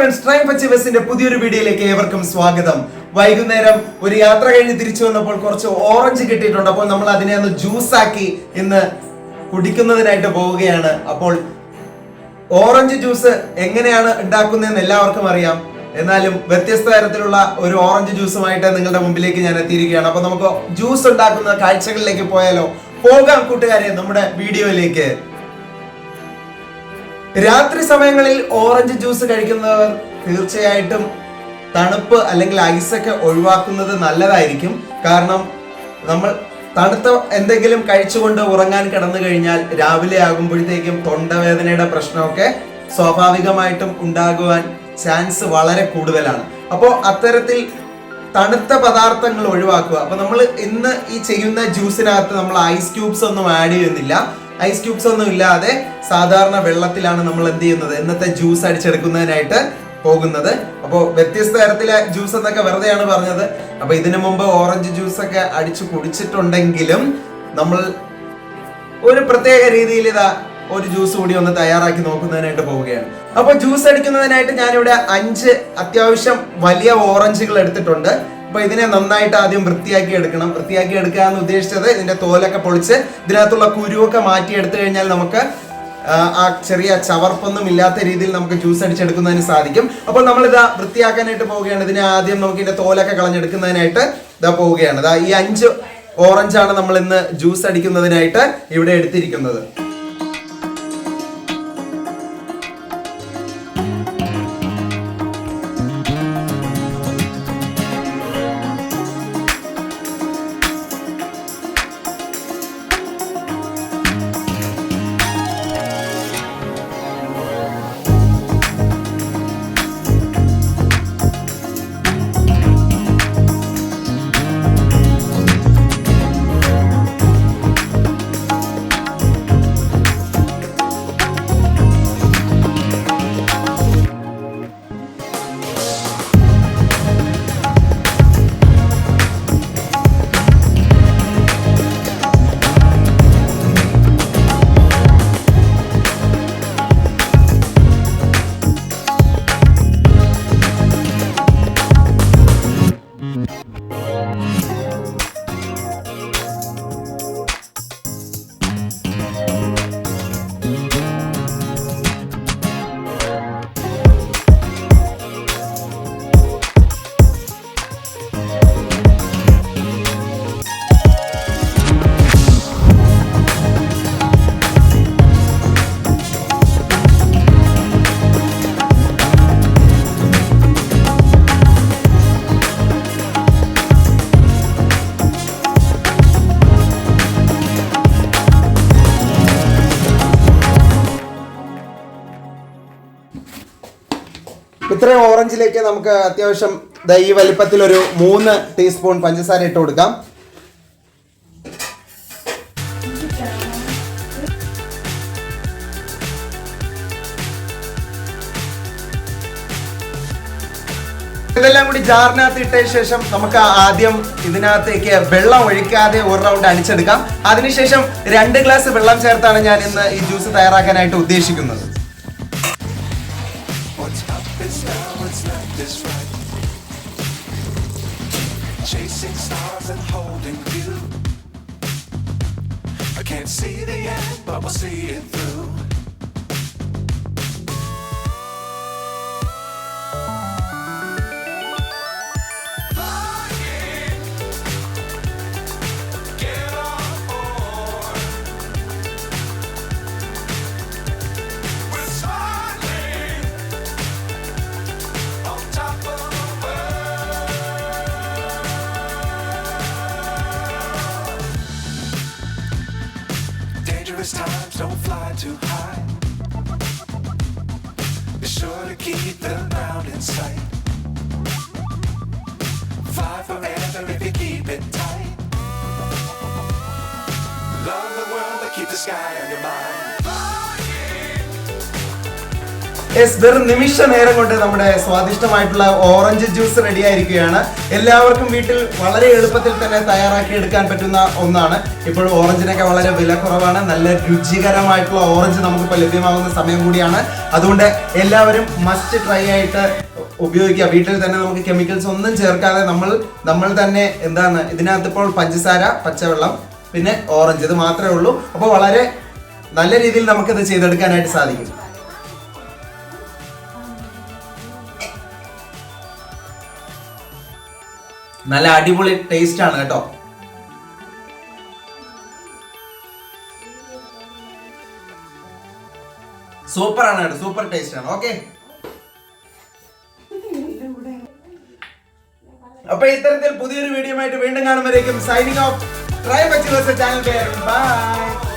Friends, ട്രൈം പച്ചിവസിന്റെ പുതിയൊരു വീഡിയോയിലേക്ക് ഏവർക്കും സ്വാഗതം. വൈകുന്നേരം ഒരു യാത്ര കഴിഞ്ഞ് തിരിച്ചു വന്നപ്പോൾ കുറച്ച് ഓറഞ്ച് കിട്ടിയിട്ടുണ്ട്. അപ്പോൾ നമ്മൾ അതിനെ ഒന്ന് ജ്യൂസ് ആക്കി ഇന്ന് കുടിക്കുന്നതിനായിട്ട് പോവുകയാണ്. അപ്പോൾ ഓറഞ്ച് ജ്യൂസ് എങ്ങനെയാണ് ഉണ്ടാക്കുന്നതെന്ന് എല്ലാവർക്കും അറിയാം. എന്നാലും വ്യത്യസ്ത തരത്തിലുള്ള ഒരു ഓറഞ്ച് ജ്യൂസുമായിട്ട് നിങ്ങളുടെ മുമ്പിലേക്ക് ഞാൻ എത്തിയിരിക്കുകയാണ്. അപ്പൊ നമുക്ക് ജ്യൂസ് ഉണ്ടാക്കുന്ന കാഴ്ചകളിലേക്ക് പോയാലോ? പോകാം കൂട്ടുകാരെ നമ്മുടെ വീഡിയോയിലേക്ക്. രാത്രി സമയങ്ങളിൽ ഓറഞ്ച് ജ്യൂസ് കഴിക്കുന്നവർ തീർച്ചയായിട്ടും തണുപ്പ് അല്ലെങ്കിൽ ഐസൊക്കെ ഒഴിവാക്കുന്നത് നല്ലതായിരിക്കും. കാരണം നമ്മൾ തണുത്ത എന്തെങ്കിലും കഴിച്ചുകൊണ്ട് ഉറങ്ങാൻ കിടന്നു കഴിഞ്ഞാൽ രാവിലെ ആകുമ്പോഴത്തേക്കും തൊണ്ടവേദനയുടെ പ്രശ്നമൊക്കെ സ്വാഭാവികമായിട്ടും ഉണ്ടാകുവാൻ ചാൻസ് വളരെ കൂടുതലാണ്. അപ്പോൾ അത്തരത്തിൽ തണുത്ത പദാർത്ഥങ്ങൾ ഒഴിവാക്കുക. അപ്പൊ നമ്മൾ ഇന്ന് ഈ ചെയ്യുന്ന ജ്യൂസിനകത്ത് നമ്മൾ ഐസ് ക്യൂബ്സ് ഒന്നും ആഡ് ചെയ്യുന്നില്ല. ഐസ് ക്യൂബ്സ് ഒന്നും ഇല്ലാതെ സാധാരണ വെള്ളത്തിലാണ് നമ്മൾ എന്ത് ചെയ്യുന്നത്, ഇന്നത്തെ ജ്യൂസ് അടിച്ചെടുക്കുന്നതിനായിട്ട് പോകുന്നത്. അപ്പോൾ വ്യത്യസ്ത തരത്തിലെ ജ്യൂസ് എന്നൊക്കെ വെറുതെയാണ് പറഞ്ഞത്. അപ്പൊ ഇതിനു മുമ്പ് ഓറഞ്ച് ജ്യൂസ് ഒക്കെ അടിച്ചു കുടിച്ചിട്ടുണ്ടെങ്കിലും നമ്മൾ ഒരു പ്രത്യേക രീതിയിൽ ഇതാ ഒരു ജ്യൂസ് കൂടി ഒന്ന് തയ്യാറാക്കി നോക്കുന്നതിനായിട്ട് പോവുകയാണ്. അപ്പൊ ജ്യൂസ് അടിക്കുന്നതിനായിട്ട് ഞാനിവിടെ 5 അത്യാവശ്യം വലിയ ഓറഞ്ചുകൾ എടുത്തിട്ടുണ്ട്. അപ്പൊ ഇതിനെ നന്നായിട്ട് ആദ്യം വൃത്തിയാക്കി എടുക്കണം. വൃത്തിയാക്കി എടുക്കുക എന്ന് ഉദ്ദേശിച്ചത് ഇതിന്റെ തോലൊക്കെ പൊളിച്ച് ഇതിനകത്തുള്ള കുരുവൊക്കെ മാറ്റി എടുത്തു കഴിഞ്ഞാൽ നമുക്ക് ആ ചെറിയ ചവർപ്പൊന്നും ഇല്ലാത്ത രീതിയിൽ നമുക്ക് ജ്യൂസ് അടിച്ചെടുക്കുന്നതിന് സാധിക്കും. അപ്പോൾ നമ്മൾ ഇതാ വൃത്തിയാക്കാനായിട്ട് പോവുകയാണ്. ഇതിനെ ആദ്യം നമുക്ക് ഇതിന്റെ തോലൊക്കെ കളഞ്ഞെടുക്കുന്നതിനായിട്ട് ഇതാ പോവുകയാണ്. ഇതാ ഈ 5 ഓറഞ്ചാണ് നമ്മൾ ഇന്ന് ജ്യൂസ് അടിക്കുന്നതിനായിട്ട് ഇവിടെ എടുത്തിരിക്കുന്നത്. ഇത്രയും ഓറഞ്ചിലേക്ക് നമുക്ക് അത്യാവശ്യം ഈ വലിപ്പത്തിൽ ഒരു 3 ടീസ്പൂൺ പഞ്ചസാര ഇട്ട് കൊടുക്കാം. ഇതെല്ലാം കൂടി ജാറിനകത്ത് ഇട്ട ശേഷം നമുക്ക് ആദ്യം ഇതിനകത്തേക്ക് വെള്ളം ഒഴിക്കാതെ ഒരു റൗണ്ട് അടിച്ചെടുക്കാം. അതിനുശേഷം 2 ഗ്ലാസ് വെള്ളം ചേർത്താണ് ഞാൻ ഇന്ന് ഈ ജ്യൂസ് തയ്യാറാക്കാനായിട്ട് ഉദ്ദേശിക്കുന്നത്. Chasing stars and holding you. I can't see the end, but we'll see it through. Times don't fly too high. Be sure to keep the ground in sight. Fly forever if you keep it tight. Love the world but keep the sky on your mind. വെറും നിമിഷ നേരം കൊണ്ട് നമ്മുടെ സ്വാദിഷ്ടമായിട്ടുള്ള orange juice ready ആയിരിക്കുകയാണ്. എല്ലാവർക്കും വീട്ടിൽ വളരെ എളുപ്പത്തിൽ തന്നെ തയ്യാറാക്കി എടുക്കാൻ പറ്റുന്ന ഒന്നാണ്. ഇപ്പോഴും ഓറഞ്ചിനൊക്കെ വളരെ വില കുറവാണ്. നല്ല രുചികരമായിട്ടുള്ള ഓറഞ്ച് നമുക്കിപ്പോൾ ലഭ്യമാകുന്ന സമയം കൂടിയാണ്. അതുകൊണ്ട് എല്ലാവരും മസ്റ്റ് ട്രൈ ആയിട്ട് ഉപയോഗിക്കുക. വീട്ടിൽ തന്നെ നമുക്ക് കെമിക്കൽസ് ഒന്നും ചേർക്കാതെ നമ്മൾ തന്നെ എന്താണ് ഇതിനകത്ത് ഇപ്പോൾ പഞ്ചസാര, പച്ചവെള്ളം, പിന്നെ ഓറഞ്ച്, ഇത് മാത്രമേ ഉള്ളൂ. അപ്പോൾ വളരെ നല്ല രീതിയിൽ നമുക്കിത് ചെയ്തെടുക്കാനായിട്ട് സാധിക്കും. നല്ല അടിപൊളി ടേസ്റ്റ് ആണ് കേട്ടോ. സൂപ്പർ ആണ് കേട്ടോ, സൂപ്പർ ടേസ്റ്റ് ആണ്. ഓക്കെ, അപ്പൊ ഇത്തരത്തിൽ പുതിയൊരു വീഡിയോ ആയിട്ട് വീണ്ടും കാണുമ്പോഴേക്കും സൈനിങ് ഓഫ്. ട്രൈ ബച്ചിലേഴ്സ് ചാനൽ പേര് ബൈ.